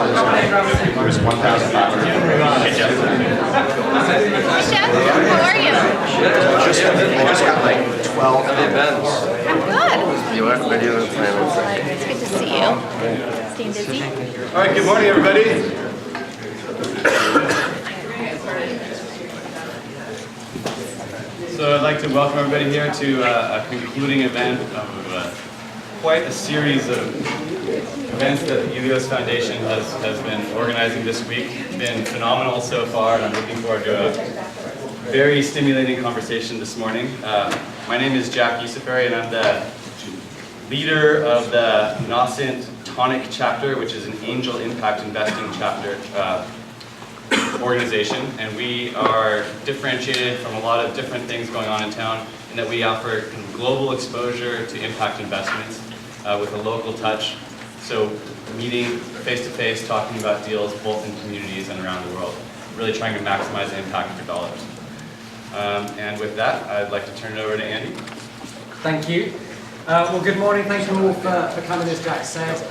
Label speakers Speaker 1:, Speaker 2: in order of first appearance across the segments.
Speaker 1: Here's 1,500. Hey, Jeff.
Speaker 2: Hi, Jeff. How are you?
Speaker 1: I just got like 12 events.
Speaker 2: I'm good.
Speaker 3: You what? What are you planning?
Speaker 2: It's good to see you. Staying busy?
Speaker 4: All right, good morning, everybody. So I'd like to welcome everybody here to a concluding event of quite a series of events that the Eleos Foundation has been organizing this week. It's been phenomenal so far, and I'm looking forward to a very stimulating conversation this morning. My name is Jack Yusufari, and I'm the leader of the Nascent Tonic chapter, which is an angel impact investing chapter organization, and we are differentiated from a lot of different things going on in town in that we offer kind of global exposure to impact investments with a local touch. So meeting face-to-face, talking about deals both in communities and around the world, really trying to maximize the impact of your dollars. And with that, I'd like to turn it over to Andy.
Speaker 5: Thank you. Well, good morning. Thank you all for coming, as Jack said.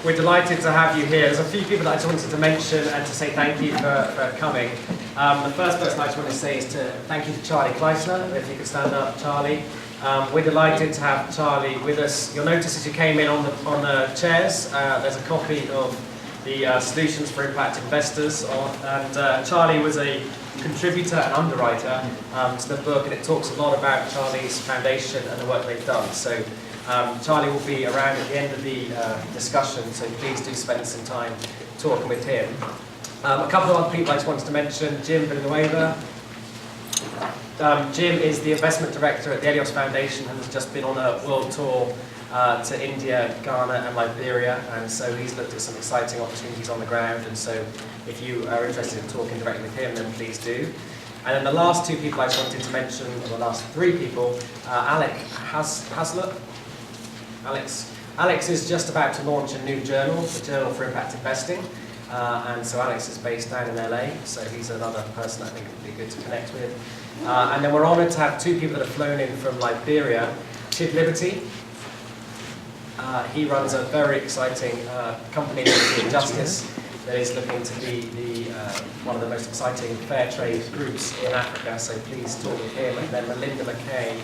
Speaker 5: We're delighted to have you here. There's a few people that I just wanted to mention and to say thank you for coming. The first person I just want to say is to thank you to Charlie Kleisner. If you could stand up, Charlie. We're delighted to have Charlie with us. You'll notice as you came in on the chairs, there's a copy of the Solutions for Impact Investors, and Charlie was a contributor and underwriter to the book, and it talks a lot about Charlie's foundation and the work they've done. So Charlie will be around at the end of the discussion, so please do spend some time talking with him. A couple of other people I just wanted to mention. Jim Villanueva. Jim is the investment director at the Eleos Foundation and has just been on a world tour to India, Ghana and Liberia, and so he's looked at some exciting opportunities on the ground, and so if you are interested in talking directly with him, then please do. And then the last two people I just wanted to mention, or the last three people, Alec Haslett. Alex is just about to launch a new journal, the Journal for Impact Investing, and so Alex is based down in LA, so he's another person I think would be good to connect with. And then we're honoured to have two people that have flown in from Liberia. Chid Liberty. He runs a very exciting company, Liberty and Justice, that is looking to be one of the most exciting fair trade groups in Africa, so please talk with him. And then Melinda McKay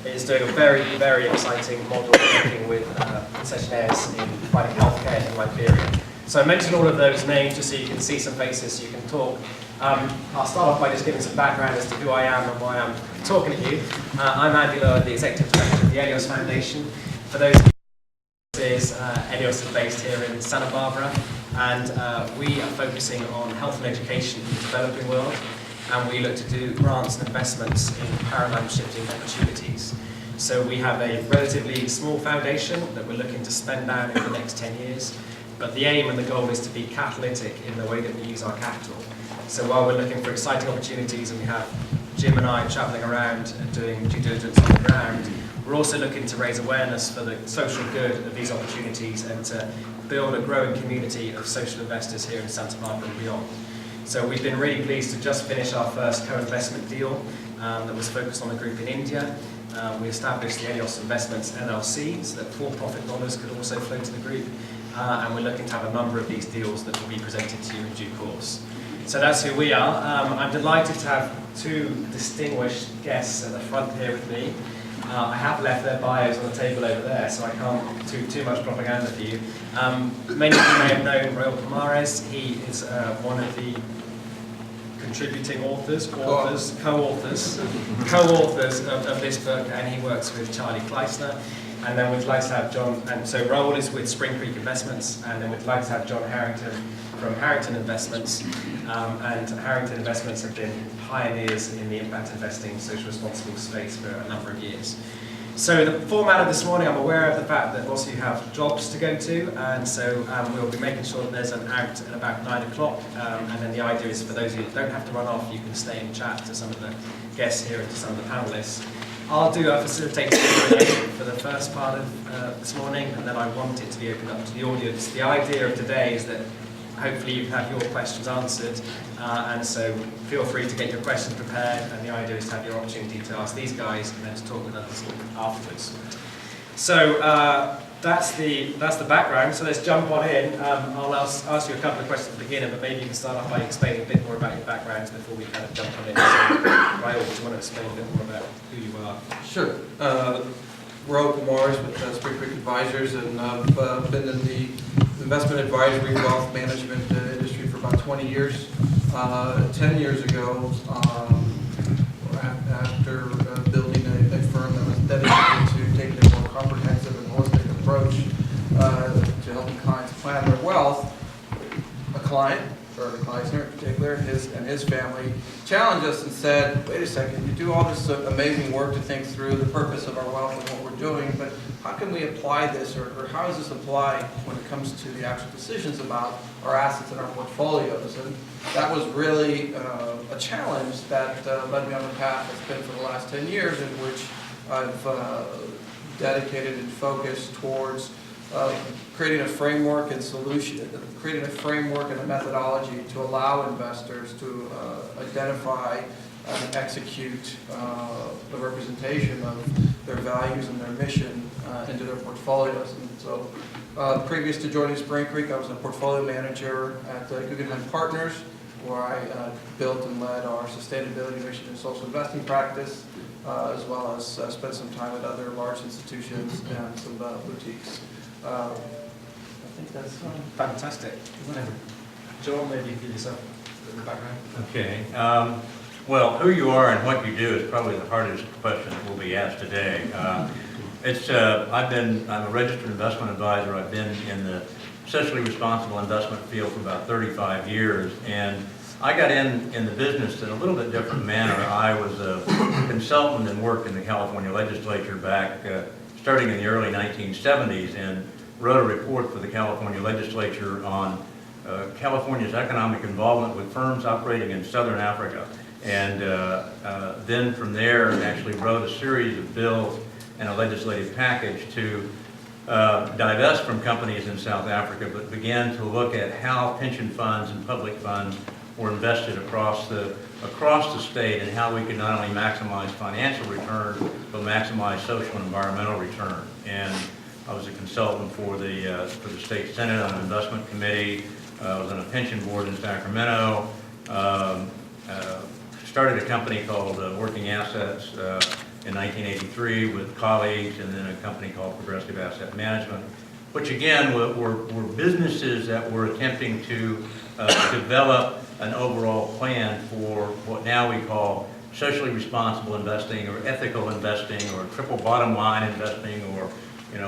Speaker 5: is doing a very, very exciting model working with concessionaires in providing healthcare in Liberia. So I mentioned all of those names just so you can see some faces, so you can talk. I'll start off by just giving some background as to who I am and why I'm talking to you. I'm Andy Lowe, the Executive Director of the Eleos Foundation. For those of you Eleos is based here in Santa Barbara, and we are focusing on health and education in the developing world, and we look to do grants and investments in paradigm-shifting opportunities. So we have a relatively small foundation that we're looking to spend down in the next 10 years, but the aim and the goal is to be catalytic in the way that we use our capital. So while we're looking for exciting opportunities and we have Jim and I travelling around and doing due diligence on the ground, we're also looking to raise awareness for the social good of these opportunities and to build a growing community of social investors here in Santa Barbara and beyond. So we've been really pleased to just finish our first co-investment deal that was focused on a group in India. We established the Eleos Investments LLC so that for-profit dollars could also flow to the group, and we're looking to have a number of these deals that will be presented to you in due course. So that's who we are. I'm delighted to have two distinguished guests at the front here with me. I have left their bios on the table over there, so I can't do too much propaganda for you. Many of you may have known Raúl Pomares. He is one of the contributing co-authors of this book, and he works with Charlie Kleisner. And then we'd like to have John, and so Raúl is with Springcreek Investments, and then we'd like to have John Harrington from Harrington Investments. And Harrington Investments have been pioneers in the impact investing, social responsible space for a number of years. So the format of this morning, I'm aware of the fact that lots of you have jobs to go to, and so we'll be making sure that there's an out at about 9 o'clock, and then the idea is for those of you that don't have to run off, you can stay and chat to some of the guests here and to some of the panellists. I'll do a facilitated Q&A for the first part of this morning, and then I want it to be opened up to the audience. The idea of today is that hopefully you have your questions answered, and so feel free to get your questions prepared, and the idea is to have your opportunity to ask these guys and then to talk with others afterwards. So that's the background. So let's jump on in. I'll ask you a couple of questions at the beginning, but maybe you can start off by explaining a bit more about your backgrounds before we kind of jump on in. So, Raúl, do you want to explain a bit more about who you are?
Speaker 6: Sure. Raúl Pomares with Springcreek Advisors, and I've been in the investment advisory wealth management industry for about 20 years. 10 years ago, after building a firm that was dedicated to taking a more comprehensive and holistic approach to helping clients plan their wealth, a client, or the clients here in particular, his family, challenged us and said, wait a second, you do all this amazing work to think through the purpose of our wealth and what we're doing, but how can we apply this, or how does this apply when it comes to the actual decisions about our assets and our portfolios? And that was really a challenge that led me on the path it's been for the last 10 years, in which I've dedicated and focused towards creating a framework and creating a framework and a methodology to allow investors to identify and execute the representation of their values and their mission into their portfolios. And so, previous to joining Springcreek, I was a portfolio manager at Guggenheim Partners, where I built and led our sustainability, mission, and social investing practice, as well as spent some time at other large institutions and some boutiques. I think that's
Speaker 5: Fantastic. John, maybe give yourself a bit of background.
Speaker 7: Okay. Well, who you are and what you do is probably the hardest question that will be asked today. I'm a registered investment advisor. I've been in the socially responsible investment field for about 35 years, and I got in the business in a little bit different manner. I was a consultant and worked in the California Legislature back starting in the early 1970s, and wrote a report for the California Legislature on California's economic involvement with firms operating in Southern Africa. And then from there actually wrote a series of bills and a legislative package to divest from companies in South Africa, but began to look at how pension funds and public funds were invested across the state, and how we could not only maximize financial return, but maximize social and environmental return. And I was a consultant for the state senate on an investment committee. I was on a pension board in Sacramento. Started a company called Working Assets in 1983 with colleagues, and then a company called Progressive Asset Management, which again were businesses that were attempting to develop an overall plan for what now we call socially responsible investing, or ethical investing, or triple bottom line investing, or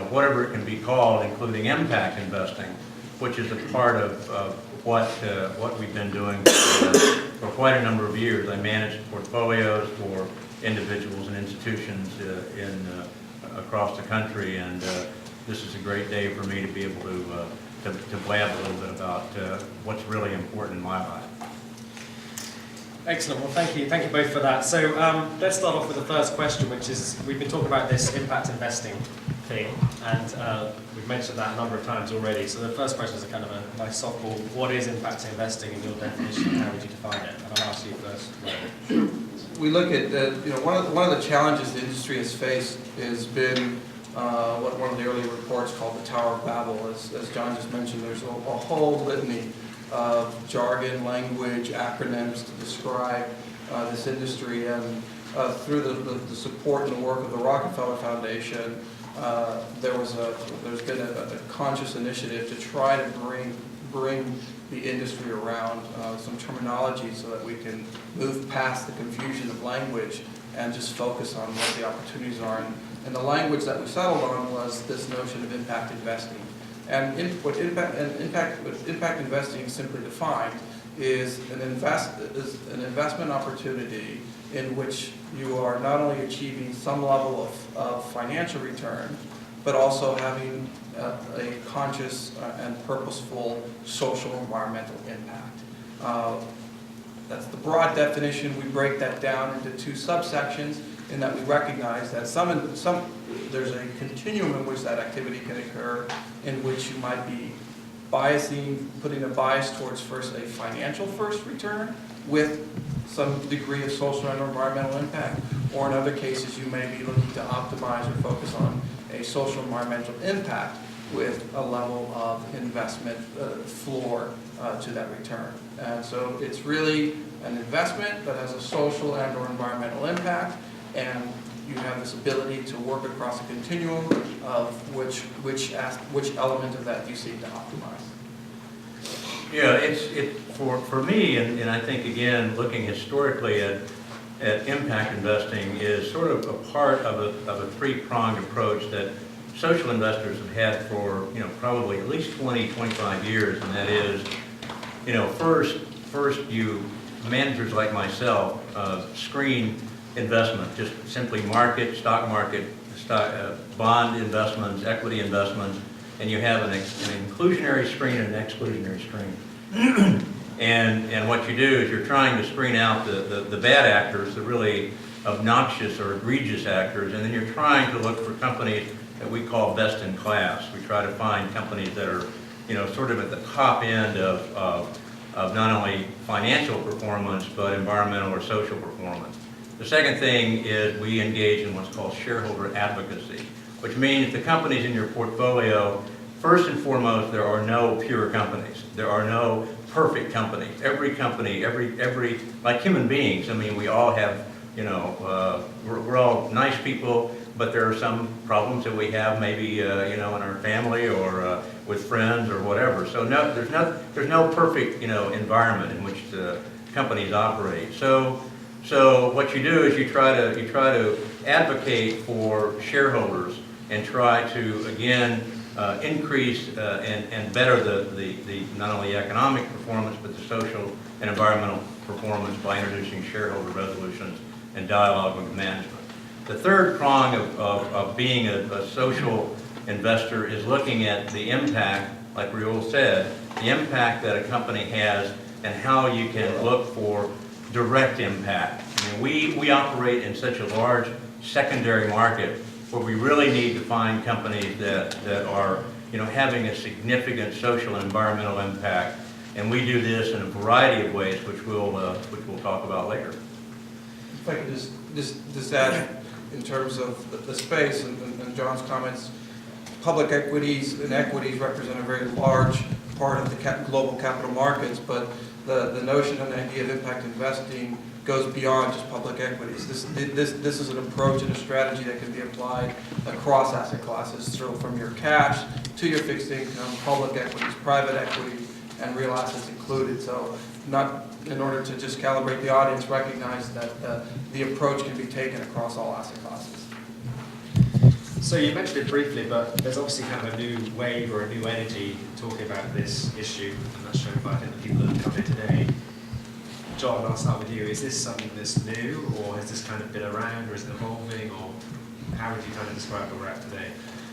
Speaker 7: whatever it can be called, including impact investing, which is a part of what we've been doing for quite a number of years. I managed portfolios for individuals and institutions across the country, and this is a great day for me to be able to blab a little bit about what's really important in my life.
Speaker 5: Excellent. Well, thank you both for that. So let's start off with the first question, which is, we've been talking about this impact investing thing, and we've mentioned that a number of times already. So the first question is a kind of a nice softball. What is impact investing in your definition, and how would you define it? And I'll ask you first.
Speaker 6: We look at one of the challenges the industry has faced has been what one of the early reports called the Tower of Babel. As John just mentioned, there's a whole litany of jargon, language, acronyms to describe this industry, and through the support and the work of the Rockefeller Foundation, there's been a conscious initiative to try to bring the industry around some terminology so that we can move past the confusion of language and just focus on what the opportunities are. And the language that we settled on was this notion of impact investing. And what impact investing simply defined is an investment opportunity in which you are not only achieving some level of financial return, but also having a conscious and purposeful social environmental impact. That's the broad definition. We break that down into two subsections, in that we recognize that there's a continuum in which that activity can occur, in which you might be putting a bias towards first a financial return with some degree of social and environmental impact, or in other cases you may be looking to optimize or focus on a a social environmental impact with a level of investment floor to that return. And so it's really an investment that has a social and or environmental impact, and you have this ability to work across a continuum of which element of that you seek to optimize.
Speaker 7: Yeah, it's for me, and I think again, looking historically at impact investing is sort of a part of a three-pronged approach that social investors have had for, probably at least 20, 25 years, and that is, first you, managers like myself, screen investment, just simply stock market, bond investments, equity investments, and you have an inclusionary screen and an exclusionary screen. And what you do is you're trying to screen out the bad actors, the really obnoxious or egregious actors, and then you're trying to look for companies that we call best in class. We try to find companies that are, sort of at the top end of not only financial performance, but environmental or social performance. The second thing is we engage in what's called shareholder advocacy, which means the companies in your portfolio, first and foremost, there are no pure companies. There are no perfect companies. Every company, like human beings, I mean, we all have, we're all nice people, but there are some problems that we have maybe, in our family or with friends or whatever. So no, there's no perfect, environment in which the companies operate. So what you do is you try to advocate for shareholders and try to again increase and better the not only economic performance but the social and environmental performance by introducing shareholder resolutions and dialogue with management. The third prong of being a social investor is looking at the impact, like Raúl said, the impact that a company has and how you can look for direct impact. I mean, we operate in such a large secondary market where we really need to find companies that are having a significant social and environmental impact, and we do this in a variety of ways, which we'll talk about later.
Speaker 6: If I could just add in terms of the space and John's comments, public equities and equities represent a very large part of the global capital markets, but the notion and the idea of impact investing goes beyond just public equities. This is an approach and a strategy that can be applied across asset classes, so from your cash to your fixed income, public equities, private equity, and real assets included. So not in order to just calibrate the audience, recognize that the approach can be taken across all asset classes.
Speaker 5: So you mentioned it briefly, but there's obviously kind of a new wave or a new energy talking about this issue, and that's shown by I think the people that have come here today. John, I'll start with you. Is this something that's new, or has this kind of been around, or is it evolving, or how would you kind of describe where we're at today?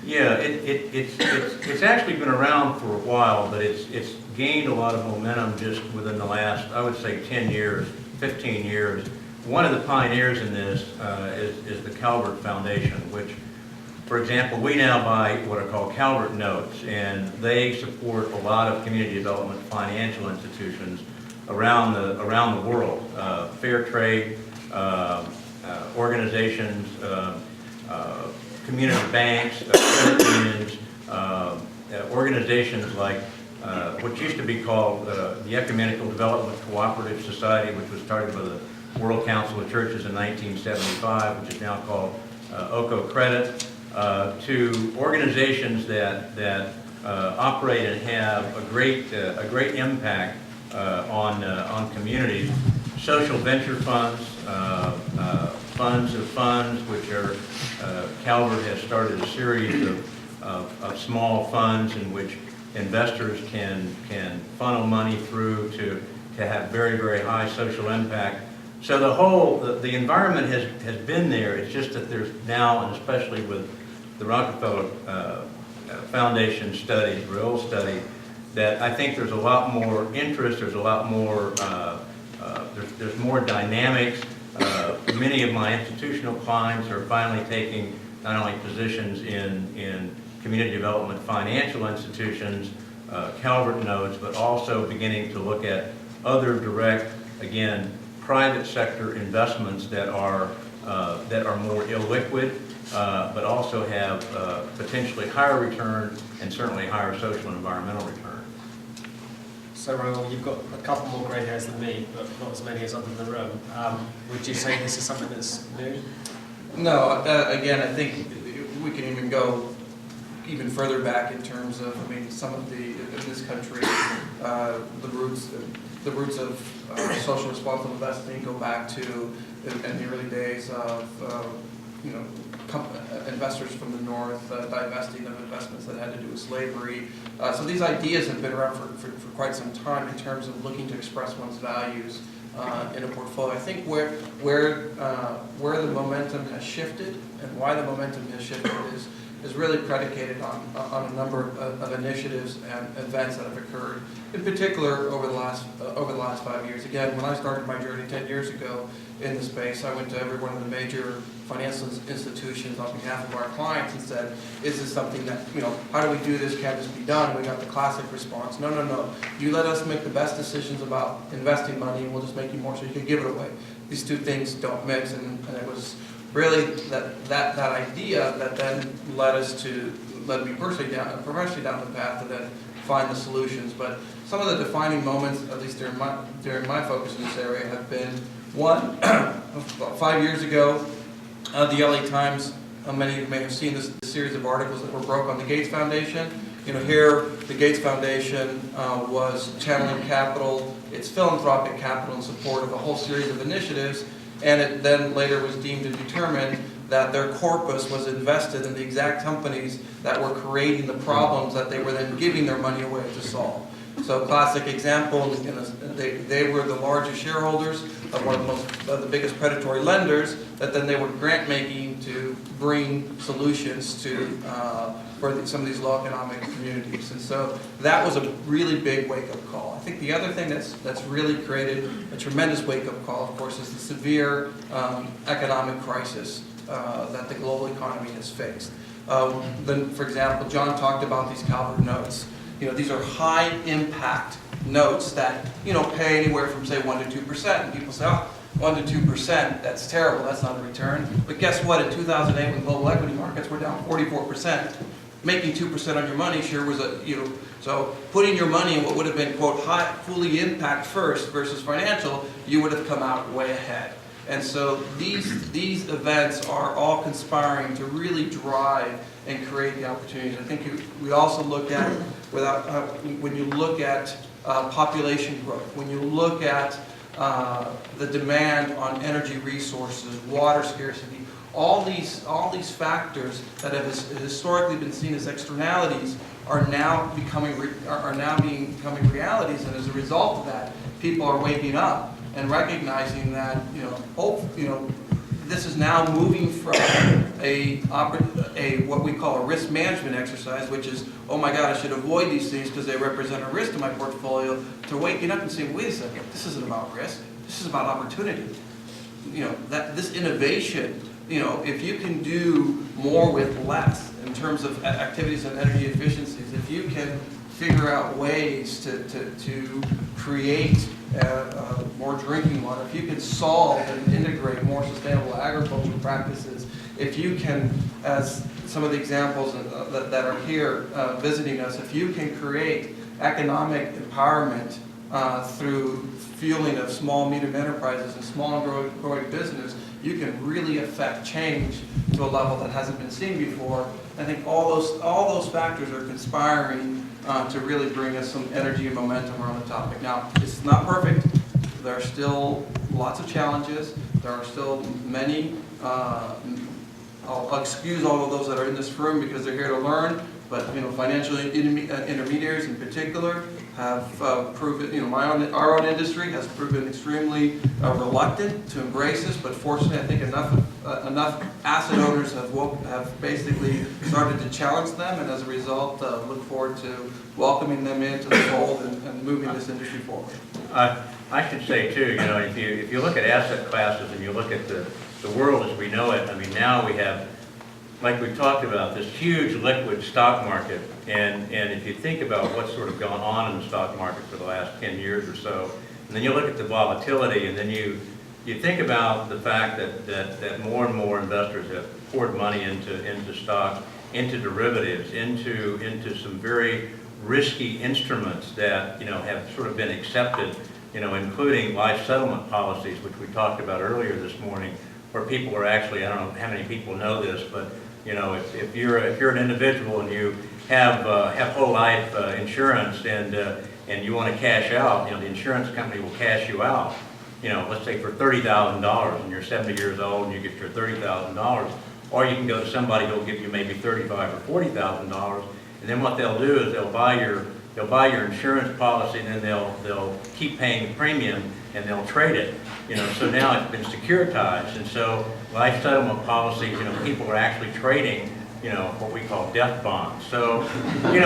Speaker 7: Yeah, it's actually been around for a while, but it's gained a lot of momentum just within the last, I would say, 10 years, 15 years. One of the pioneers in this is the Calvert Foundation, which, for example, we now buy what are called Calvert notes, and they support a lot of community development financial institutions around the world, fair trade organizations, community banks, credit unions, organizations like what used to be called the Ecumenical Development Cooperative Society, which was started by the World Council of Churches in 1975, which is now called OCO Credit, to organizations that operate and have a great impact on communities. Social venture funds, funds of funds, which are Calvert has started a series of small funds in which investors can funnel money through to have very, very high social impact. So the environment has been there. It's just that there's now, and especially with the Rockefeller Foundation study, Raúl study, that I think there's a lot more interest, there's a lot more, there's more dynamics. Many of my institutional clients are finally taking not only positions in community development financial institutions, Calvert notes, but also beginning to look at other direct, again, private sector investments that are that are more illiquid, but also have potentially higher return and certainly higher social and environmental return.
Speaker 5: So Raúl, you've got a couple more grey hairs than me, but not as many as others in the room. Would you say this is something that's new?
Speaker 6: No, again, I think we can even go even further back in terms of, I mean, some of the, in this country, the roots of social responsible investing go back to in the early days of, you know, investors from the north divesting of investments that had to do with slavery. So these ideas have been around for quite some time in terms of looking to express one's values in a portfolio. I think where the momentum has shifted and why the momentum has shifted is really predicated on a number of initiatives and events that have occurred, in particular over the last 5 years. Again, when I started my journey 10 years ago in the space, I went to every one of the major financial institutions on behalf of our clients and said, is this something that, you know, how do we do this? Can this be done? We got the classic response, no, no, no. You let us make the best decisions about investing money and we'll just make you more so you can give it away. These two things don't mix, and it was really that idea that then led me personally down the path to then find the solutions. But some of the defining moments, at least during my focus in this area, have been one, about 5 years ago, the LA Times, many of you may have seen this series of articles that were broke on the Gates Foundation. You know, here the Gates Foundation was channeling capital, its philanthropic capital, in support of a whole series of initiatives, and it then later was deemed to determine that their corpus was invested in the exact companies that were creating the problems that they were then giving their money away to solve. So, classic example, they were the largest shareholders of one of the biggest predatory lenders, that then they were grant making to bring solutions to for some of these low economic communities. And so that was a really big wake-up call. I think the other thing that's really created a tremendous wake-up call, of course, is the severe economic crisis that the global economy has faced. Then, for example, John talked about these Calvert notes. You know, these are high impact notes that, you know, pay anywhere from, say, 1 to 2%. And people say, oh, 1 to 2%, that's terrible, that's not a return. But guess what? In 2008, when global equity markets were down 44%, making 2% on your money sure was a, you know, so putting your money in what would have been, quote, high, fully impact first versus financial, you would have come out way ahead. And so these events are all conspiring to really drive and create the opportunities. I think we also look at, when you look at population growth, when you look at the demand on energy resources, water scarcity, all these factors that have historically been seen as externalities are now becoming realities, and as a result of that, people are waking up and recognizing that, this is now moving from a what we call a risk management exercise, which is, oh my God, I should avoid these things because they represent a risk to my portfolio, to waking up and saying, wait a second, this isn't about risk, this is about opportunity. You know, that this innovation, you know, if you can do more with less in terms of activities and energy efficiencies, if you can figure out ways to create more drinking water, if you can solve and integrate more sustainable agricultural practices, if you can, as some of the examples that are here visiting us, if you can create economic empowerment through fueling of small, medium enterprises and small and growing business, you can really affect change to a level that hasn't been seen before. I think all those factors are conspiring to really bring us some energy and momentum around the topic. Now, it's not perfect. There are still lots of challenges. There are still many, I'll excuse all of those that are in this room because they're here to learn, but financial intermediaries in particular have proven, our own industry has proven extremely reluctant to embrace this, but fortunately I think enough asset owners have basically started to challenge them, and as a result look forward to welcoming them into the fold and moving this industry forward.
Speaker 7: I should say too, if you look at asset classes and you look at the world as we know it, I mean, now we have, like we've talked about, this huge liquid stock market, and if you think about what's sort of gone on in the stock market for the last 10 years or so, and then you look at the volatility, and then you you think about the fact that more and more investors have poured money into stocks, into derivatives, into some very risky instruments that, have sort of been accepted, including life settlement policies, which we talked about earlier this morning, where people are actually, I don't know how many people know this, but if you're an individual and you have whole life insurance and you want to cash out, the insurance company will cash you out, let's say for $30,000, and you're 70 years old and you get your $30,000, or you can go to somebody who'll give you maybe $35,000 or $40,000, and then what they'll do is they'll buy your insurance policy, and then they'll keep paying the premium and they'll trade it. So now it's been securitized, and so life settlement policies, people are actually trading, what we call death bonds. So, we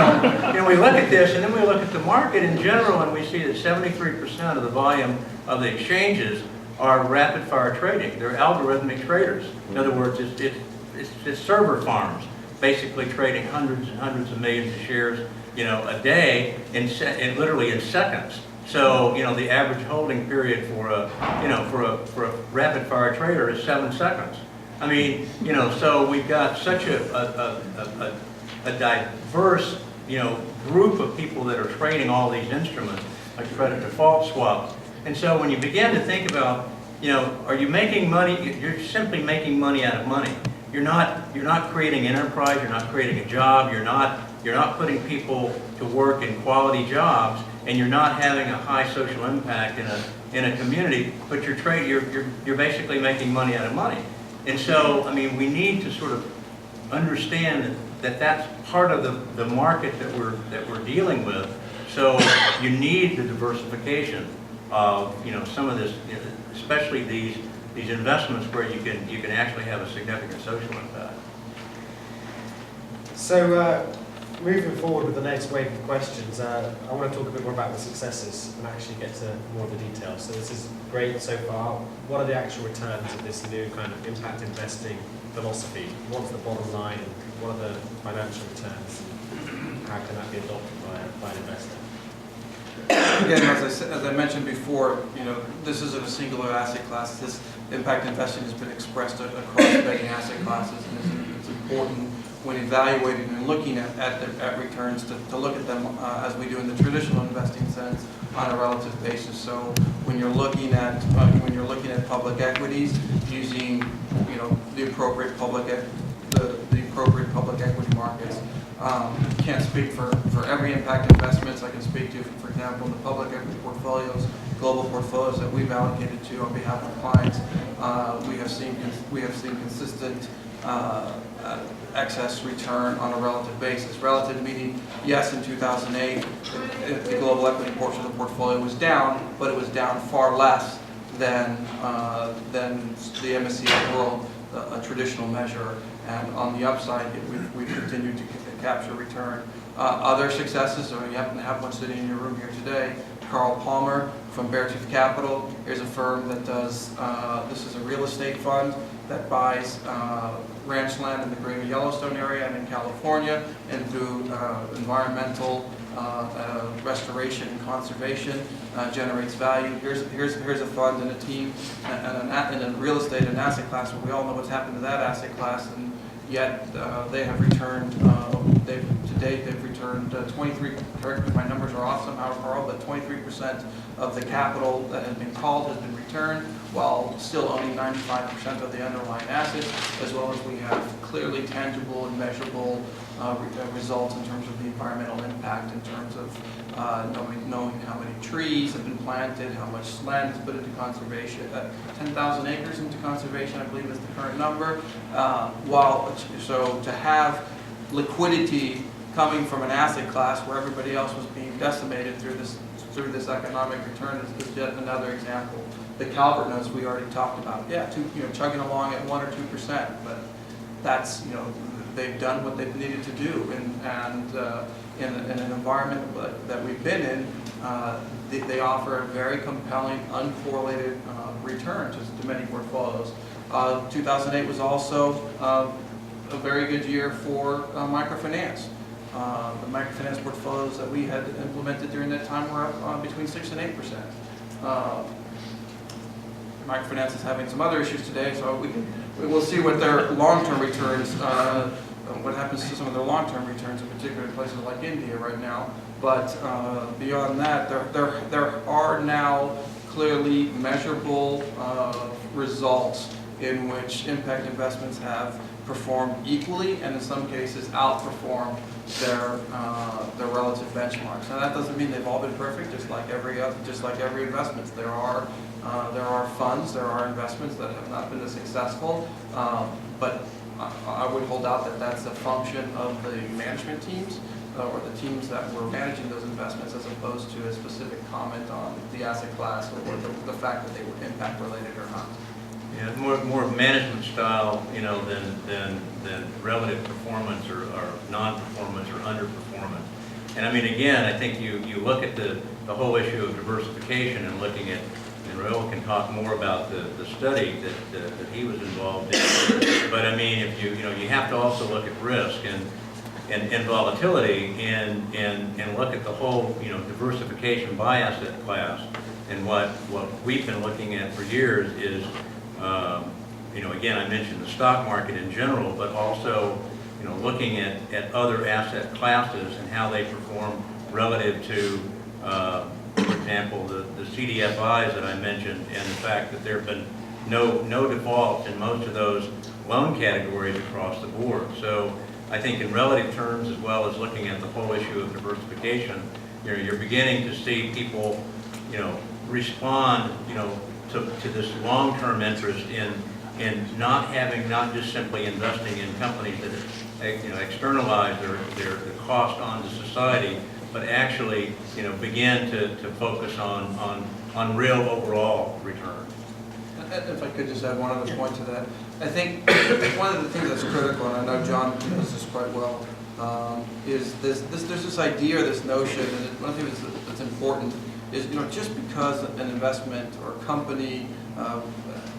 Speaker 7: look at this, and then we look at the market in general, and we see that 73% of the volume of the exchanges are rapid fire trading. They're algorithmic traders. In other words, it's server farms, basically trading hundreds and hundreds of millions of shares, a day literally in seconds. So, the average holding period for a rapid fire trader is 7 seconds. I mean, so we've got such a diverse, group of people that are trading all these instruments, like credit default swaps. And so when you begin to think about, are you making money? You're simply making money out of money. You're not creating enterprise. You're not creating a job. You're not putting people to work in quality jobs, and you're not having a high social impact in a community. But you're basically making money out of money. And so, I mean, we need to sort of understand that that's part of the market that we're dealing with. So you need the diversification of some of this, especially these investments where you can actually have a significant social impact.
Speaker 5: So moving forward with the next wave of questions, I want to talk a bit more about the successes and actually get to more of the details. So this is great so far. What are the actual returns of this new kind of impact investing philosophy? What's the bottom line, and what are the financial returns? How can that be adopted by an investor?
Speaker 6: Again, as I mentioned before, this isn't a singular asset class. This impact investing has been expressed across many asset classes, and it's important when evaluating and looking at returns to look at them as we do in the traditional investing sense on a relative basis. So when you're looking at public equities, using the appropriate public equity markets. Can't speak for every impact investments. I can speak to, for example, the public equity portfolios, global portfolios that we've allocated to on behalf of clients. We have seen consistent excess return on a relative basis. Relative meaning, yes, in 2008, the global equity portion of the portfolio was down, but it was down far less than the MSCI World, a traditional measure. And on the upside, we've continued to capture return. Other successes, so you happen to have one sitting in your room here today, Raúl Pomares from Beartooth Capital. Here's a firm that does, this is a real estate fund that buys ranch land in the greater Yellowstone area and in California, and through environmental restoration and conservation generates value. Here's a fund and a team and a real estate and asset class where we all know what's happened to that asset class, and yet they have returned, to date they've returned 23, correct me if my numbers are off somehow, Carl, but 23% of the capital that has been called has been returned, while still owning 95% of the underlying assets, as well as we have clearly tangible and measurable results in terms of the environmental impact, in terms of knowing how many trees have been planted, how much land is put into conservation. 10,000 acres into conservation, I believe, is the current number. So to have liquidity coming from an asset class where everybody else was being decimated through this economic return is yet another example. The Calvert notes we already talked about. Yeah, chugging along at 1 or 2%, but that's they've done what they've needed to do, and in an environment that we've been in, they offer a very compelling, uncorrelated return to many portfolios. 2008 was also a very good year for microfinance. The microfinance portfolios that we had implemented during that time were up between 6 and 8%. microfinance is having some other issues today, so we will see what their long-term returns, what happens to some of their long-term returns, in particular in places like India right now. But beyond that, there are now clearly measurable results in which impact investments have performed equally, and in some cases outperformed their relative benchmarks. Now that doesn't mean they've all been perfect. Just like every investment, there are funds, there are investments that have not been as successful. But I would hold out that that's a function of the management teams or the teams that were managing those investments, as opposed to a specific comment on the asset class or the fact that they were impact related or not.
Speaker 7: Yeah, more management style, you know, than relative performance or non-performance or underperformance. And I mean, again, I think you look at the whole issue of diversification and looking at, and Raúl can talk more about the study that he was involved in. But I mean, if you have to also look at risk and volatility and look at the whole, you know, diversification by asset class. And what we've been looking at for years is, you know, again, I mentioned the stock market in general, but also, you know, looking at other asset classes and how they perform relative to, for example, the CDFIs that I mentioned, and the fact that there have been no defaults in most of those loan categories across the board. So I think in relative terms, as well as looking at the whole issue of diversification, you know, you're beginning to see people, you know, respond, you know, to this long-term interest in not just simply investing in companies that, you know, externalize their cost onto society, but actually, you know, begin to focus on real overall return.
Speaker 6: If I could just add one other point to that, I think one of the things that's critical, and I know John knows this quite well, is there's this idea, this notion, and one of the things that's important is, you know, just because an investment or company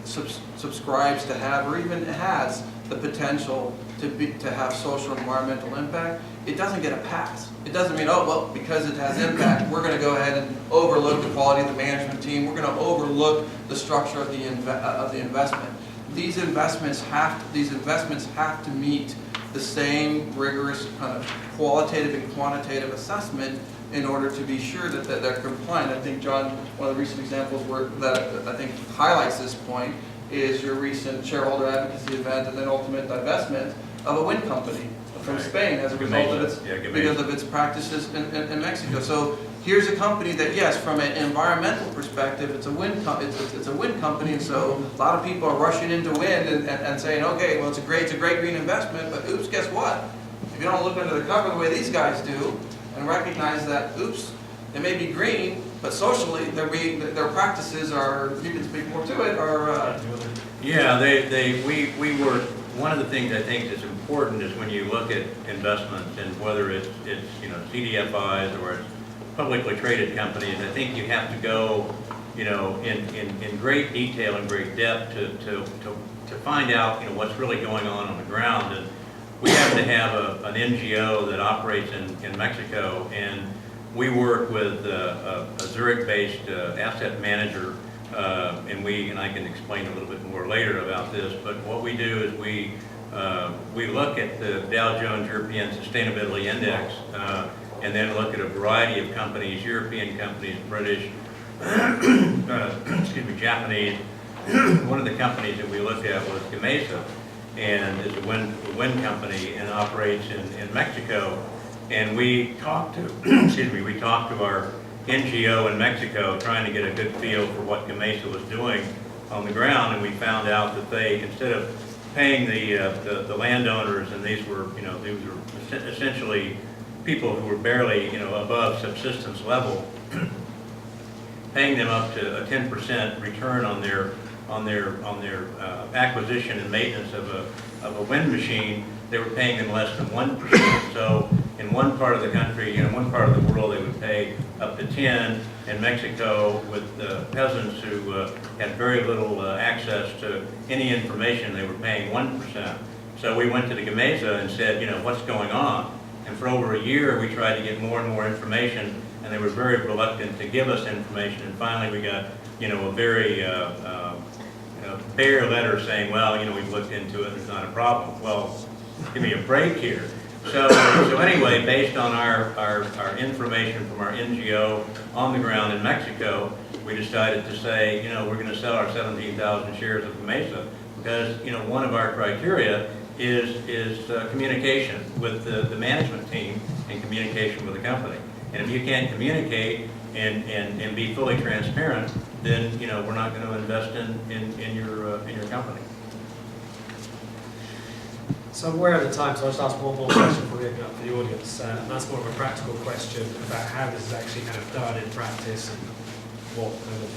Speaker 6: subscribes to have, or even has the potential to have social and environmental impact, it doesn't get a pass. It doesn't mean, oh, well, because it has impact, we're going to go ahead and overlook the quality of the management team. We're going to overlook the structure of the investment. These investments have to meet the same rigorous kind of qualitative and quantitative assessment in order to be sure that they're compliant. I think, John, one of the recent examples that I think highlights this point is your recent shareholder advocacy event and then ultimate divestment of a wind company from Spain as a result of its practices in Mexico. So here's a company that, yes, from an environmental perspective, it's a wind company, and so a lot of people are rushing into wind and saying, okay, well, it's a great green investment, but oops, guess what? If you don't look under the cover the way these guys do and recognize that, oops, they may be green, but socially their practices are, you can speak more to it, are...
Speaker 7: Yeah, we were, one of the things I think that's important is when you look at investments, and whether it's you know, CDFIs or it's publicly traded companies, I think you have to go, you know, in great detail and great depth to find out, you know, what's really going on the ground. And we happen to have an NGO that operates in Mexico, and we work with a Zurich-based asset manager, and I can explain a little bit more later about this, but what we do is we look at the Dow Jones European Sustainability Index, and then look at a variety of companies, European companies, British, excuse me, Japanese. One of the companies that we looked at was Gamesa, and is a wind company and operates in Mexico. And we talked to, excuse me, we talked to our NGO in Mexico, trying to get a good feel for what Gamesa was doing on the ground, and we found out that they, instead of paying the landowners, and these were essentially people who were barely, you know, above subsistence level, paying them up to a 10% return on their acquisition and maintenance of a wind machine. They were paying them less than 1%. So in one part of the country, in one part of the world, they would pay up to 10. In Mexico, with peasants who had very little access to any information, they were paying 1%. So we went to the Gamesa and said, you know, what's going on? And for over a year, we tried to get more and more information, and they were very reluctant to give us information. And finally, we got, you know, a very bare letter saying, well, we've looked into it, it's not a problem. Well, give me a break here. So anyway, based on our information from our NGO on the ground in Mexico, we decided to say, we're going to sell our 17,000 shares of Mesa because, one of our criteria is communication with the management team and communication with the company. And if you can't communicate and be fully transparent, then we're not going to invest in your company.
Speaker 5: So we're at the time, so I'll just ask one more question before we open up for the audience. And that's more of a practical question about how this is actually kind of done in practice and what kind of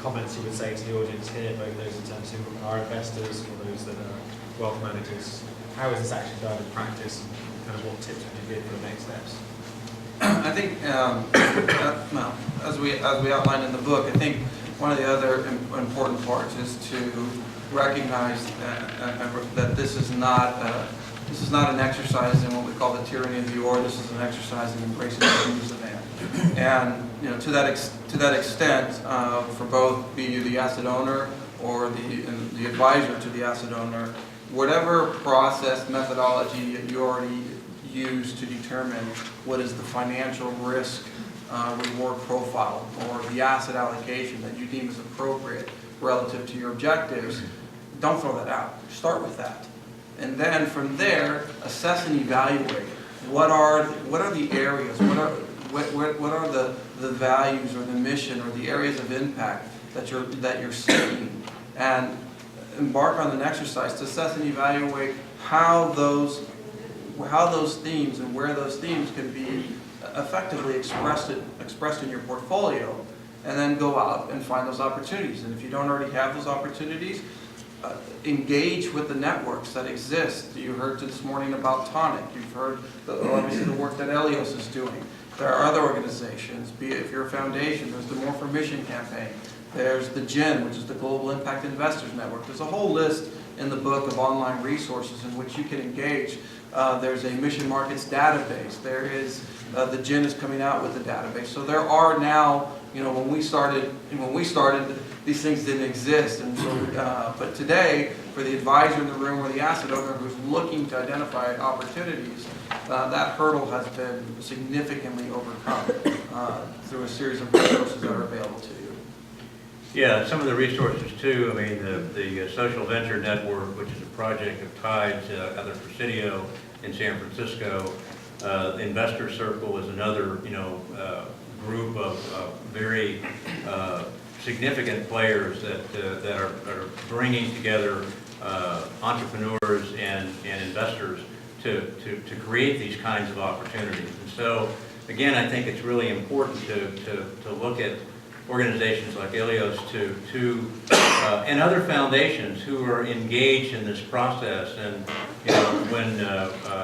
Speaker 5: comments you would say to the audience here, both those in terms who are investors or those that are wealth managers. How is this actually done in practice and kind of what tips would you give for the next steps?
Speaker 6: I think, well, as we outlined in the book, I think one of the other important parts is to recognize that this is not an exercise in what we call the tyranny of the or. This is an exercise in embracing the changes of man. And to that extent, for both be you the asset owner or the advisor to the asset owner, whatever process methodology you already use to determine what is the financial risk reward profile or the asset allocation that you deem is appropriate relative to your objectives, don't throw that out. Start with that. And then from there, assess and evaluate what are the areas, what are the values or the mission or the areas of impact that you're seeking, and embark on an exercise to assess and evaluate how those themes and where those themes can be effectively expressed in your portfolio, and then go out and find those opportunities. And if you don't already have those opportunities, engage with the networks that exist. You heard this morning about Tonic. You've heard obviously the work that Eleos is doing. There are other organizations, be it if you're a foundation, there's the More for Mission campaign. There's the GIN, which is the Global Impact Investors Network. There's a whole list in the book of online resources in which you can engage. There's a Mission Markets database. There is, the GIN is coming out with a database. So there are now, when we started, these things didn't exist. And so, but today, for the advisor in the room or the asset owner who's looking to identify opportunities, that hurdle has been significantly overcome through a series of resources that are available to you.
Speaker 7: Yeah, some of the resources too. I mean, the Social Venture Network, which is a project of Tides out of Presidio in San Francisco. The Investor Circle is another, group of very significant players that are bringing together entrepreneurs and investors to create these kinds of opportunities. And so, again, I think it's really important to look at organizations like Eleos and other foundations who are engaged in this process. And when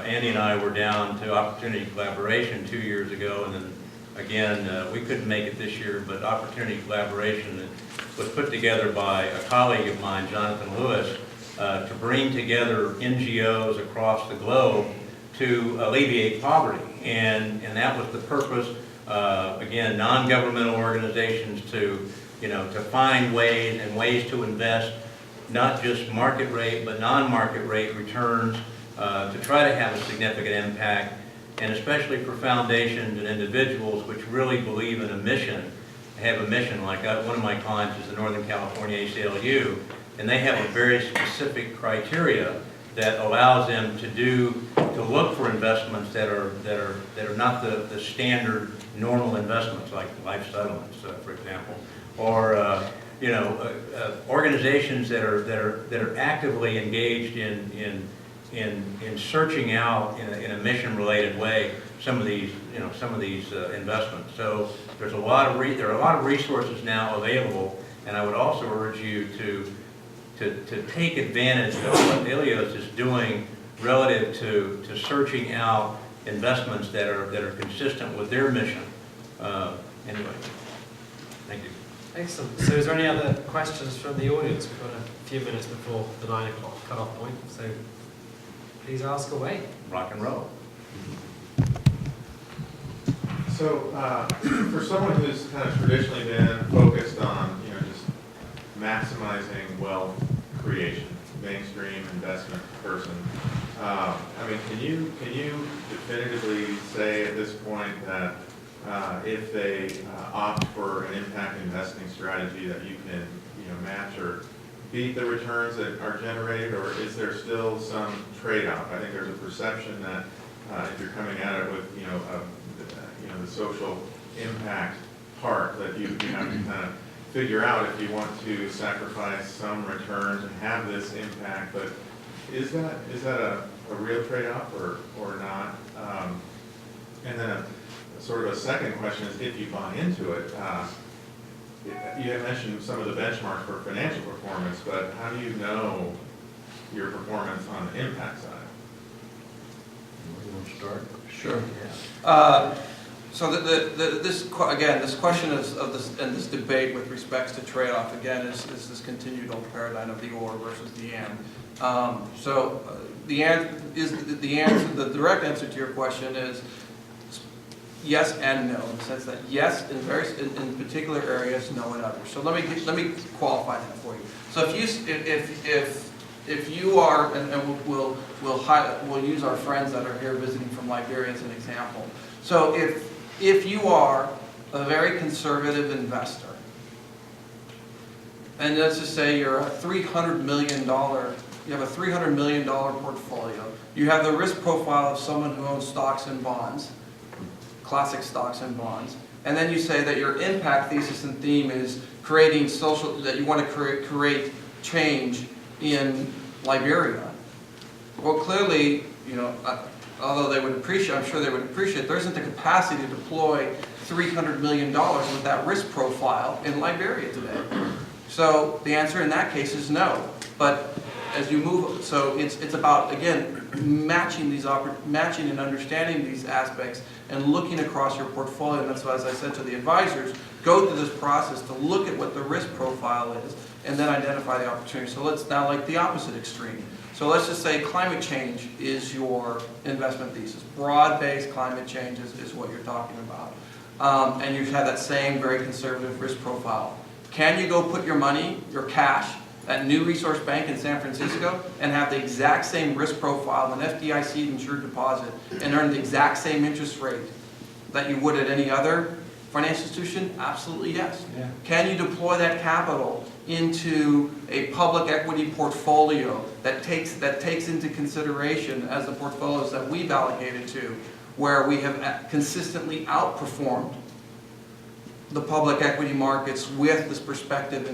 Speaker 7: Andy and I were down to Opportunity Collaboration 2 years ago, and then again, we couldn't make it this year, but Opportunity Collaboration was put together by a colleague of mine, Jonathan Lewis, to bring together NGOs across the globe to alleviate poverty. And that was the purpose. Again, non-governmental organizations to find ways to invest, not just market rate, but non-market rate returns, to try to have a significant impact, and especially for foundations and individuals which really believe in a mission, have a mission. Like one of my clients is the Northern California ACLU, and they have a very specific criteria that allows them to look for investments that are not the standard normal investments, like life settlements, for example, or organizations that are actively engaged in searching out in a mission-related way some of these investments. So there are a lot of resources now available, and I would also urge you to take advantage of what Eleos is doing relative to searching out investments that are consistent with their mission. Anyway, thank you.
Speaker 5: Excellent. So is there any other questions from the audience? We've got a few minutes before the 9 o'clock cut-off point, so please ask away.
Speaker 7: Rock and roll.
Speaker 8: So for someone who's kind of traditionally been focused on just maximizing wealth creation, mainstream investment person. I mean, can you definitively say at this point that if they opt for an impact investing strategy that you can, match or beat the returns that are generated, or is there still some trade-off? I think there's a perception that if you're coming at it with, the social impact part, that you have to kind of figure out if you want to sacrifice some returns and have this impact. But is that a real trade-off or not? And then sort of a second question is, if you buy into it, you had mentioned some of the benchmarks for financial performance, but how do you know your performance on the impact side?
Speaker 7: You want to start?
Speaker 6: Sure.
Speaker 7: Yeah.
Speaker 6: So this question this debate with respects to trade-off again is this continued old paradigm of the or versus the and. The direct answer to your question is yes and no, in the sense that yes in particular areas, no in others. So let me qualify that for you. So if you are, and we'll use our friends that are here visiting from Liberia as an example. So if you are a very conservative investor, and let's just say you're a $300 million, you have a $300 million portfolio, you have the risk profile of someone who owns stocks and bonds, classic stocks and bonds, and then you say that your impact thesis and theme is creating social, that you want to create change in Liberia. Well, clearly, although they would appreciate, I'm sure they would appreciate, there isn't the capacity to deploy $300 million with that risk profile in Liberia today. So the answer in that case is no. But as you move, so it's about, again, matching and understanding these aspects and looking across your portfolio. And that's why, as I said to the advisors, go through this process to look at what the risk profile is and then identify the opportunity. So let's now, like the opposite extreme. So let's just say climate change is your investment thesis. Broad-based climate change is what you're talking about. And you have that same very conservative risk profile. Can you go put your money, your cash, at New Resource Bank in San Francisco and have the exact same risk profile, an FDIC insured deposit, and earn the exact same interest rate that you would at any other financial institution? Absolutely yes. Yeah. Can you deploy that capital into a public equity portfolio that takes into consideration, as the portfolios that we've allocated to, where we have consistently outperformed the public equity markets with this perspective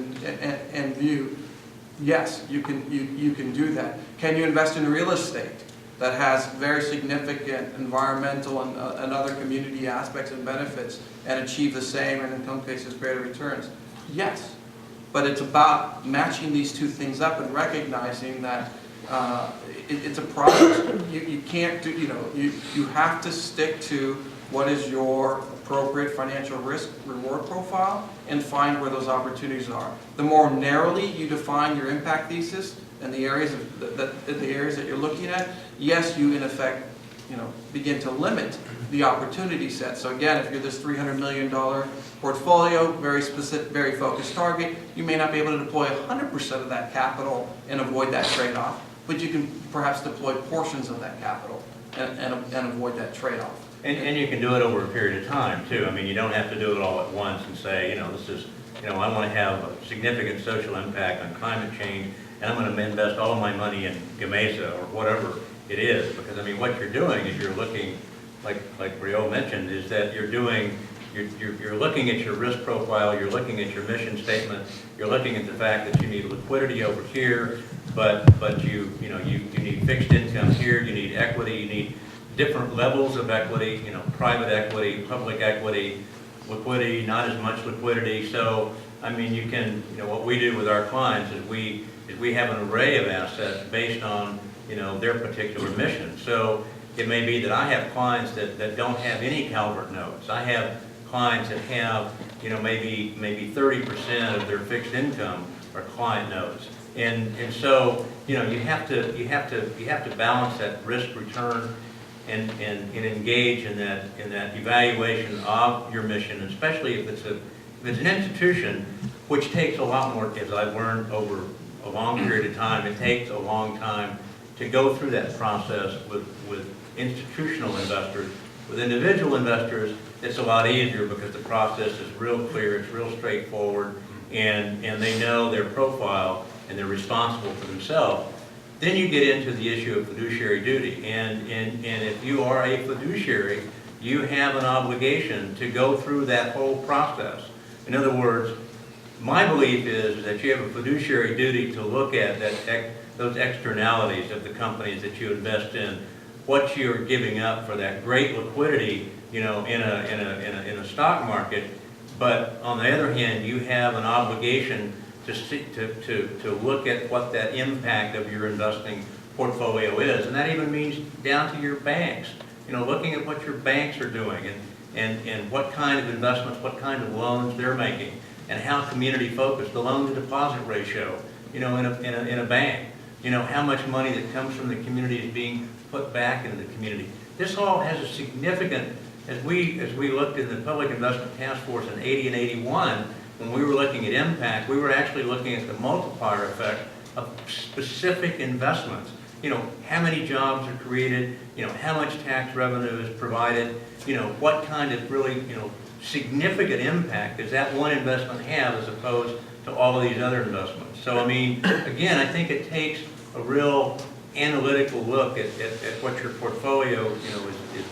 Speaker 6: and view? Yes, you can do that. Can you invest in real estate that has very significant environmental and other community aspects and benefits and achieve the same, and in some cases greater returns? Yes. But it's about matching these two things up and recognizing that it's a process. You can't do, you have to stick to what is your appropriate financial risk reward profile and find where those opportunities are. The more narrowly you define your impact thesis and the areas that you're looking at, yes, you in effect begin to limit the opportunity set. So again, if you're this $300 million portfolio, very specific, very focused target, you may not be able to deploy 100% of that capital and avoid that trade-off, but you can perhaps deploy portions of that capital and avoid that trade-off.
Speaker 7: And you can do it over a period of time too. I mean, you don't have to do it all at once and say, this is, I want to have a significant social impact on climate change, and I'm going to invest all of my money in Gamesa or whatever it is. Because I mean, what you're doing is you're looking, like Raúl mentioned, is that you're looking at your risk profile, you're looking at your mission statement, you're looking at the fact that you need liquidity over here, but you need fixed income here, you need equity, you need different levels of equity, private equity, public equity, liquidity, not as much liquidity. So, I mean, you can, what we do with our clients is we have an array of assets based on, their particular mission. So it may be that I have clients that don't have any Calvert notes. I have clients that have, maybe 30% of their fixed income are client notes. And so, you have to balance that risk return and engage in that evaluation of your mission, especially if If it's an institution, which takes a lot more, as I've learned over a long period of time, it takes a long time to go through that process with institutional investors. With individual investors, it's a lot easier because the process is real clear, it's real straightforward, and they know their profile and they're responsible for themselves. Then you get into the issue of fiduciary duty, and if you are a fiduciary, you have an obligation to go through that whole process. In other words, my belief is that you have a fiduciary duty to look at those externalities of the companies that you invest in, what you're giving up for that great liquidity, in a stock market. But on the other hand, you have an obligation to look at what that impact of your investing portfolio is, and that even means down to your banks. Looking at what your banks are doing and what kind of investments, what kind of loans they're making, and how community focused the loan to deposit ratio, in a bank. How much money that comes from the community is being put back into the community. This all has a significant, as we looked in the Public Investment Task Force in 80 and 81, when we were looking at impact, we were actually looking at the multiplier effect of specific investments. How many jobs are created, how much tax revenue is provided, what kind of really, significant impact does that one investment have as opposed to all of these other investments. So, again, I think it takes a real analytical look at what your portfolio, is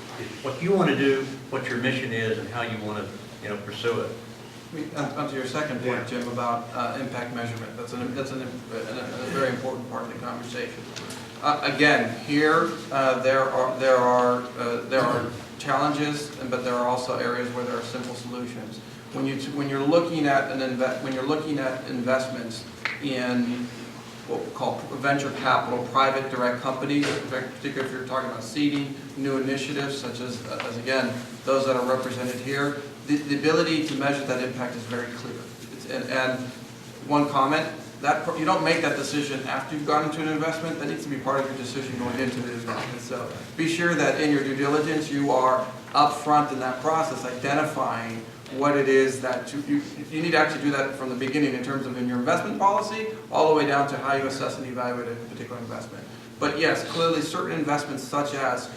Speaker 7: what you want to do, what your mission is, and how you want to, pursue it.
Speaker 6: Onto your second point, Jim, about impact measurement. That's a very important part of the conversation. Again, here there are challenges, but there are also areas where there are simple solutions. When you're looking at investments in what we call venture capital, private direct companies, particularly if you're talking about seeding new initiatives, such as again those that are represented here, the ability to measure that impact is very clear. And one comment, that you don't make that decision after you've gone into an investment. That needs to be part of your decision going into the investment. So be sure that in your due diligence you are upfront in that process, identifying what it is that you need to actually do that from the beginning in terms of in your investment policy, all the way down to how you assess and evaluate a particular investment. But yes, clearly certain investments such as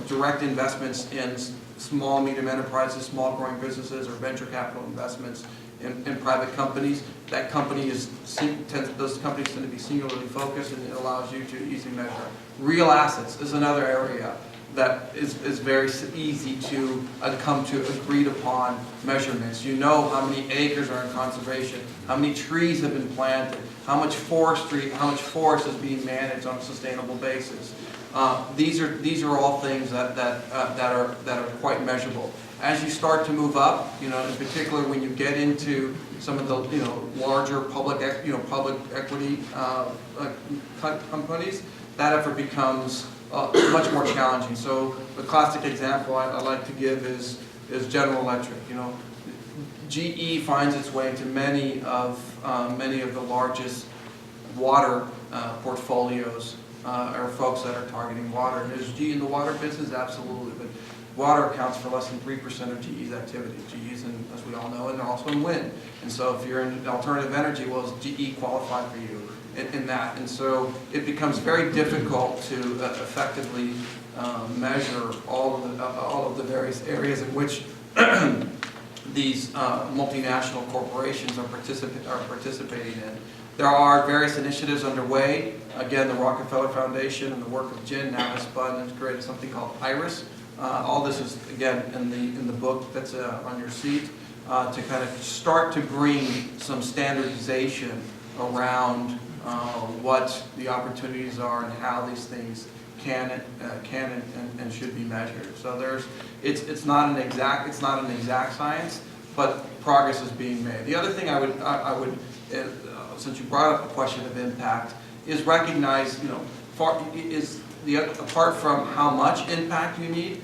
Speaker 6: direct investments in small, medium enterprises, small growing businesses, or venture capital investments in private companies, those companies tend to be singularly focused, and it allows you to easily measure. Real assets is another area that is very easy to come to agreed upon measurements. You know how many acres are in conservation, how many trees have been planted, how much forest is being managed on a sustainable basis. These are all things that are quite measurable. As you start to move up, in particular when you get into some of the larger public equity companies, that effort becomes much more challenging. So the classic example I like to give is General Electric. GE finds its way into many of the largest water portfolios, or folks that are targeting water. And is GE in the water business? Absolutely. But water accounts for less than 3% of GE's activity. GE's in, as we all know, and they're also in wind. And so if you're in alternative energy, well, is GE qualified for you in that? And so it becomes very difficult to effectively measure all of the various areas in which these multinational corporations are participating in. There are various initiatives underway. Again, the Rockefeller Foundation and the work of Jin now has spun and created something called IRIS. All this is, again, in the book that's on your seat, to kind of start to bring some standardization around what the opportunities are and how these things can and should be measured. So it's not an exact science, but progress is being made. The other thing I would since you brought up the question of impact, is recognize, apart from how much impact you need,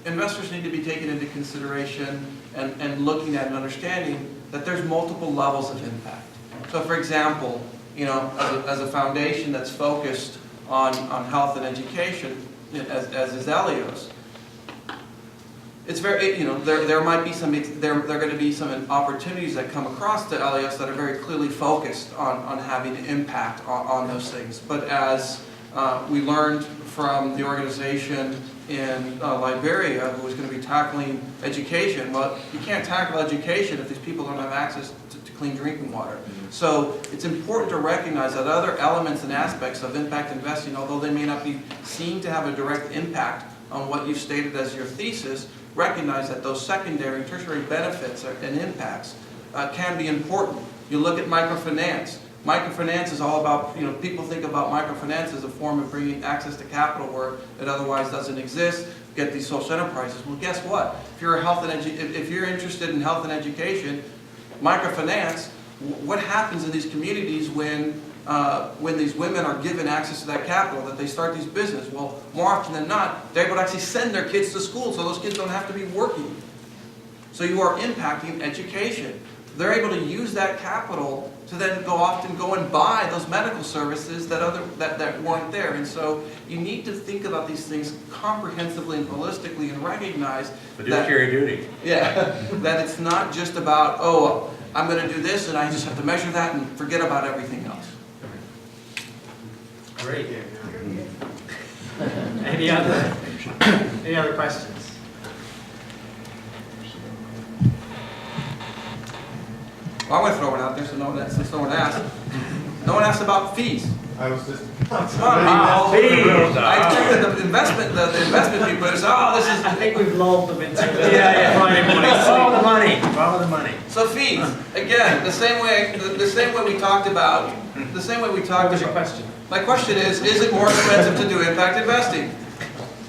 Speaker 6: investors need to be taken into consideration and looking at and understanding that there's multiple levels of impact. So for example, as a foundation that's focused on health and education, as is Eleos, it's very, there might be there are going to be some opportunities that come across to Eleos that are very clearly focused on having an impact on those things. But as we learned from the organization in Liberia, who was going to be tackling education, well, you can't tackle education if these people don't have access to clean drinking water. So it's important to recognize that other elements and aspects of impact investing, although they may not be seen to have a direct impact on what you've stated as your thesis, recognize that those secondary and tertiary benefits and impacts can be important. You look at microfinance. Microfinance is all about, people think about microfinance as a form of bringing access to capital where it otherwise doesn't exist, get these social enterprises. Well, guess what? If you're if you're interested in health and education, microfinance, what happens in these communities when these women are given access to that capital, that they start these businesses? Well, more often than not, they're able to actually send their kids to school, so those kids don't have to be working. So you are impacting education. They're able to use that capital to then go and buy those medical services that weren't there. And so you need to think about these things comprehensively and holistically and recognize
Speaker 7: fiduciary duty.
Speaker 6: Yeah, that it's not just about, oh, I'm going to do this and I just have to measure that and forget about everything else.
Speaker 5: Great. Any other questions?
Speaker 6: Well, I'm going to throw it out there since no one asked. No one asked about fees.
Speaker 8: I was just.
Speaker 6: I think that the investment people are saying, this is.
Speaker 5: I think we've lulled them into
Speaker 7: Follow the money. Follow the money.
Speaker 6: So fees, again, the same way we talked about.
Speaker 5: What was your question?
Speaker 6: My question is it more expensive to do impact investing?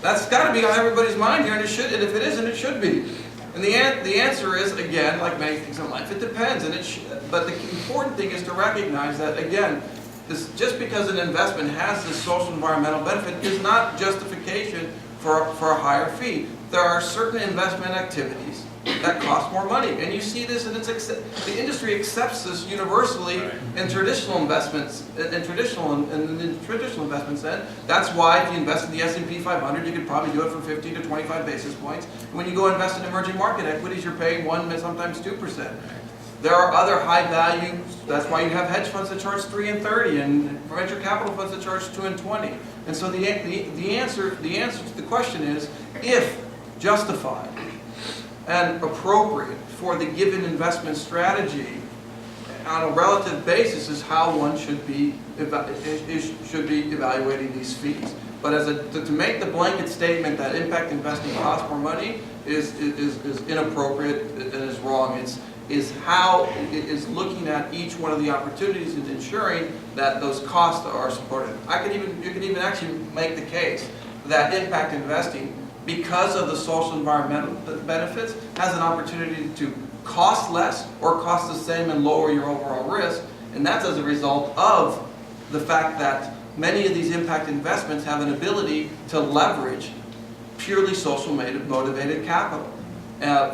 Speaker 6: That's got to be on everybody's mind here, and it should. And if it isn't, it should be. And the answer is, again, like many things in life, it depends. But the important thing is to recognize that, again, just because an investment has this social environmental benefit is not justification for a higher fee. There are certain investment activities that cost more money, and you see this, and the industry accepts this universally in traditional investments, in traditional investments. Then that's why if you invest in the S&P 500, you could probably do it for 15 to 25 basis points. And when you go invest in emerging market equities, you're paying 1%, sometimes 2%. There are other high value. That's why you have hedge funds that charge 3 and 30, and venture capital funds that charge 2 and 20. And so the answer to the question is, if justified and appropriate for the given investment strategy on a relative basis, is how one should be evaluating these fees. But to make the blanket statement that impact investing costs more money is inappropriate and is wrong. Is looking at each one of the opportunities and ensuring that those costs are supported. You can even actually make the case that impact investing, because of the social environmental benefits, has an opportunity to cost less or cost the same and lower your overall risk. And that's as a result of the fact that many of these impact investments have an ability to leverage purely social motivated capital.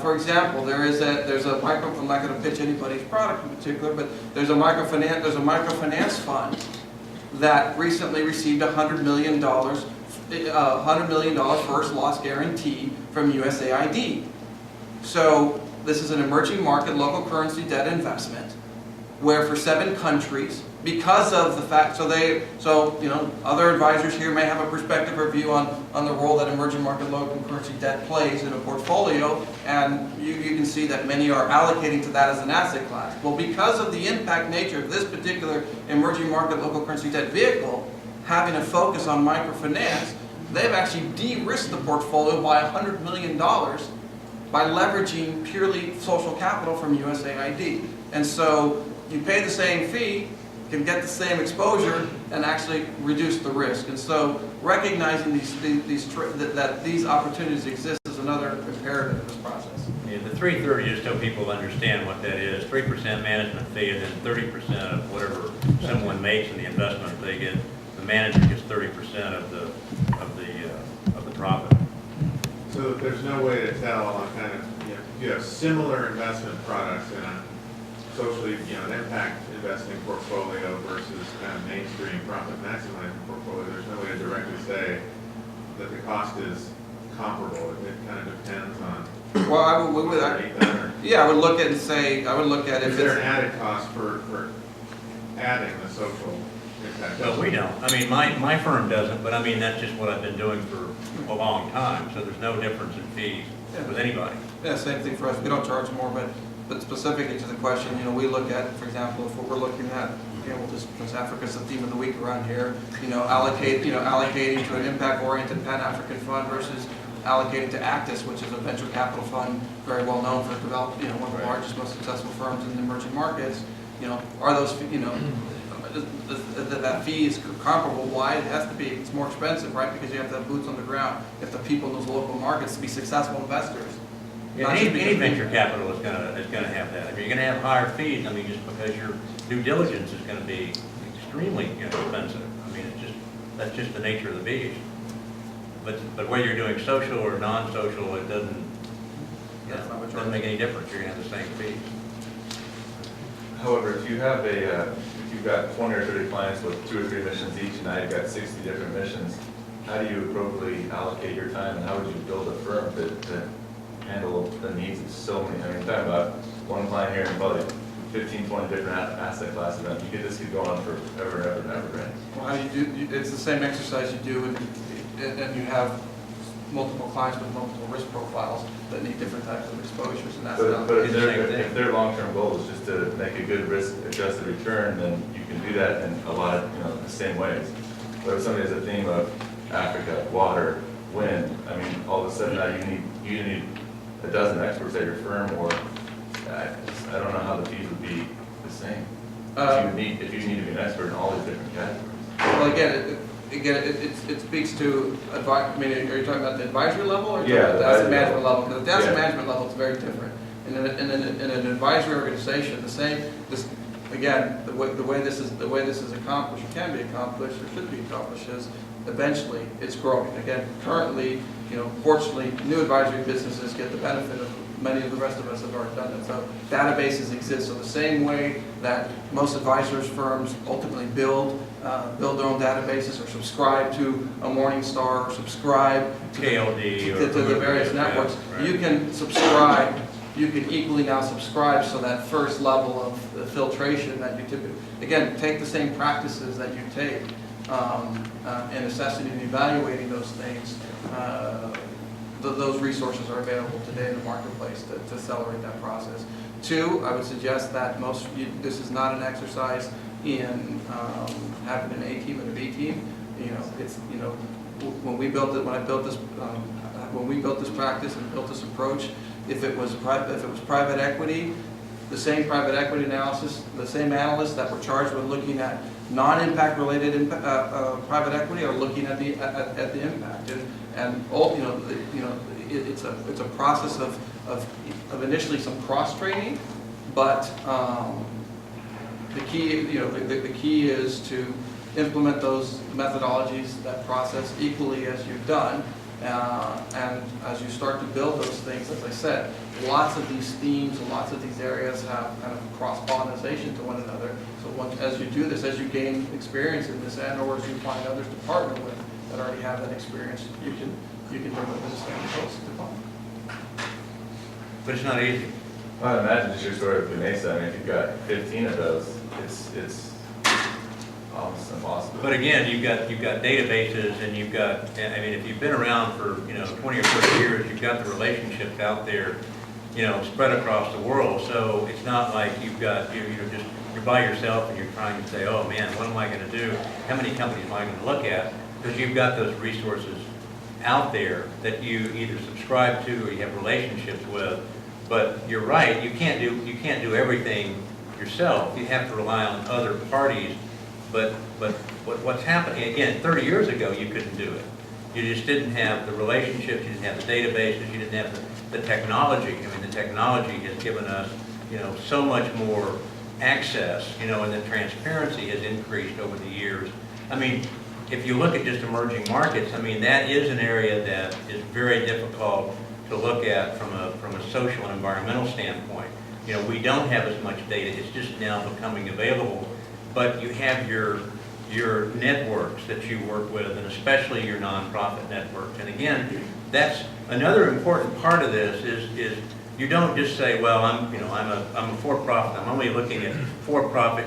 Speaker 6: For example, there's a micro. I'm not going to pitch anybody's product in particular, but there's a microfinance fund that recently received $100 million first loss guarantee from USAID. So this is an emerging market local currency debt investment, where for 7 countries, because of the fact, other advisors here may have a perspective or view on the role that emerging market local currency debt plays in a portfolio, and you can see that many are allocating to that as an asset class. Well, because of the impact nature of this particular emerging market local currency debt vehicle, having a focus on microfinance, they've actually de-risked the portfolio by $100 million by leveraging purely social capital from USAID. And so you pay the same fee, can get the same exposure, and actually reduce the risk. And so recognizing that these opportunities exist is another imperative of this process.
Speaker 7: Yeah, the 330, just so people understand what that is, 3% management fee, and then 30% of whatever someone makes in the investment, they get, the manager gets 30% of the profit.
Speaker 8: So there's no way to tell on kind of, you have similar investment products in a socially, an impact investing portfolio versus kind of mainstream profit maximizing portfolio. There's no way to directly say that the cost is comparable? It kind of depends on.
Speaker 6: Well, yeah, I would look at and say, I would look at
Speaker 8: Is
Speaker 6: if
Speaker 8: there an
Speaker 6: it's,
Speaker 8: added cost for adding the social impact?
Speaker 7: Well, we don't. I mean, my firm doesn't, but I mean, that's just what I've been doing for a long time, so there's no difference in fees with anybody.
Speaker 6: yeah, same thing for us. We don't charge more, but specifically to the question, we look at, for example, if we're looking at, we'll just, because Africa's the theme of the week around here, allocating to an impact-oriented Pan-African fund versus allocating to Actis, which is a venture capital fund, very well known for developing, one of the largest, most successful firms in the emerging markets. Are those, that fee is comparable? Why? It has to be. It's more expensive, right? Because you have to have boots on the ground. You have the people in those local markets to be successful investors.
Speaker 7: Yeah, any venture capital is gonna have that. I mean, you're gonna have higher fees. I mean, just because your due diligence is gonna be extremely expensive. I mean, that's just the nature of the beast. But whether you're doing social or non-social, it doesn't make any difference. You're gonna have the same fees.
Speaker 9: However, if you've got 20 or 30 clients with 2 or 3 missions each, and now you've got 60 different missions, how do you appropriately allocate your time, and how would you build a firm to handle the needs of so many? I mean, talking about one client here and probably 15, 20 different asset classes, and this could go on forever and ever and ever, right?
Speaker 6: Well, how do you do? It's the same exercise you do, and you have multiple clients with multiple risk profiles that need different types of exposures, and that's
Speaker 9: But if their long-term goal is just to make a good risk-adjusted return, then you can do that in a lot of the same ways. But if somebody has a theme of Africa, water, wind, I mean, all of a sudden now you need a dozen experts at your firm, or I don't know how the fees would be the same. If you need to be an expert in all these different categories.
Speaker 6: Well, again, it speaks to advice. I mean, are you talking about the advisory level or
Speaker 9: Yeah,
Speaker 6: the asset management level? Because the asset
Speaker 9: Yeah.
Speaker 6: management level is very different. In an advisory organization, the way this is accomplished, or can be accomplished, or should be accomplished, is eventually it's growing. Again, currently, fortunately, new advisory businesses get the benefit of many of the rest of us have already done it. So databases exist. So the same way that most advisors firms ultimately build their own databases, or subscribe to a Morningstar, or subscribe to
Speaker 7: KLD
Speaker 6: to the various networks, you can subscribe. You can equally now subscribe, so that first level of the filtration that you typically, again, take the same practices that you take in assessing and evaluating those things. Those resources are available today in the marketplace to accelerate that process. 2, I would suggest that this is not an exercise in having an A team and a B team. When we built this practice and built this approach, if it was private equity, the same private equity analysis, the same analysts that were charged with looking at non-impact related private equity are looking at the impact, and it's a process of initially some cross training, but the key is to implement those methodologies, that process equally as you've done. And as you start to build those things, as I said, lots of these themes and lots of these areas have kind of cross-pollination to one another. So as you do this, as you gain experience in this, and or as you find others to partner with that already have that experience, you can bring the business closer to home.
Speaker 7: But it's not easy.
Speaker 9: Well, I imagine just your story with Mesa. I mean, if you've got 15 of those, it's almost impossible.
Speaker 7: But again, you've got databases, and you've got, I mean, if you've been around for 20 or 30 years, you've got the relationships out there, spread across the world. So it's not like you're by yourself and you're trying to say, oh man, what am I going to do? How many companies am I going to look at? Because you've got those resources out there that you either subscribe to or you have relationships with. But you're right, you can't do everything yourself. You have to rely on other parties. But what's happening, again, 30 years ago, you couldn't do it. You just didn't have the relationships, you didn't have the databases, you didn't have the technology. I mean, the technology has given us, so much more access, and the transparency has increased over the years. I mean, if you look at just emerging markets, I mean, that is an area that is very difficult to look at from a social and environmental standpoint. We don't have as much data, it's just now becoming available. But you have your networks that you work with, and especially your nonprofit networks. And again, that's another important part of this is you don't just say, well, I'm a for-profit. I'm only looking at for-profit,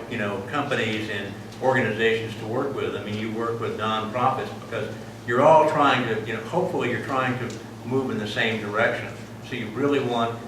Speaker 7: companies and organizations to work with. I mean, you work with nonprofits because you're all trying to, hopefully you're trying to move in the same direction. So you really want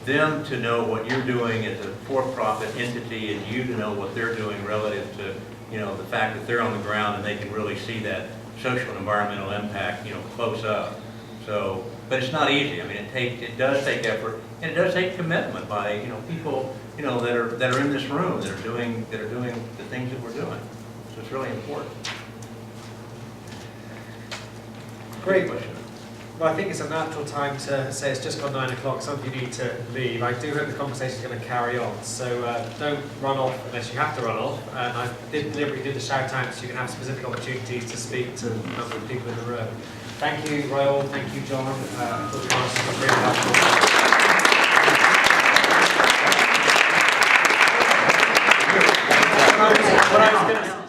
Speaker 7: them to know what you're doing as a for-profit entity and you to know what they're doing relative to, the fact that they're on the ground and they can really see that social and environmental impact, close up. So, but it's not easy. I mean, it does take effort and it does take commitment by, people, that are in this room that are doing the things that we're doing. So it's really important.
Speaker 5: Great. Well, I think it's a natural time to say it's just gone 9 o'clock. Some of you need to leave. I do hope the conversation is going to carry on. So don't run off unless you have to run off. And I deliberately did the shout out so you can have specific opportunities to speak to a number of people in the room. Thank you, Raúl. Thank you, John. I thought the answers were really helpful. What I was going to